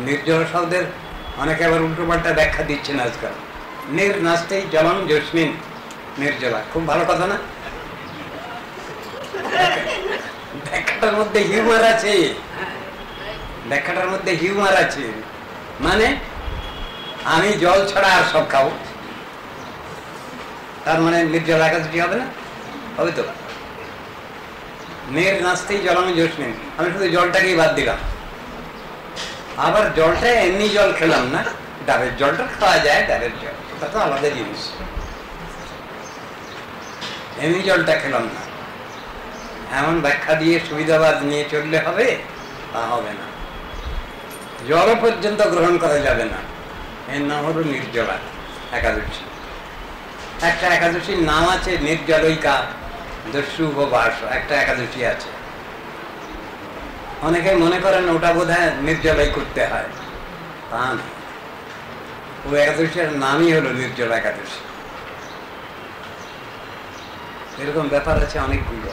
নির্জলা শব্দের অনেকে আবার উল্টো পাল্টা ব্যাখ্যা দিচ্ছেন আজকাল। নির নাস্তেই জলম জস্মিন, নির্জলা, খুব ভালো কথা না? ব্যাখ্যাটার মধ্যে হিউমার আছে, ব্যাখ্যাটার মধ্যে হিউমার আছে। মানে আমি জল ছাড়া আর সব খাবো, তার মানে নির্জলা একাদশী হবে না? হবে তো। নির নাস্তেই জলম জস্মিন, আমি শুধু জলটাকেই বাদ দিলাম। আবার জলটা এমনি জল খেলাম না, ডাবের জলটা খাওয়া যায়, ডাবের জল ওটা তো আলাদা জিনিস। এমনি জলটা খেলাম না, এমন ব্যাখ্যা দিয়ে সুবিধাবাদ নিয়ে চললে হবে? তা হবে না। জল পর্যন্ত গ্রহণ করা যাবে না, এর নাম হলো নির্জলা একাদশী। একটা একাদশীর নাম আছে নির্জলৈকা দস্যু উপবাস, একটা একাদশী আছে। অনেকে মনে করেন ওটা বোধহয় নির্জলাই করতে হয়, তা না। ওই একাদশীর নামই হলো নির্জলা একাদশী। এরকম ব্যাপার আছে অনেকগুলো।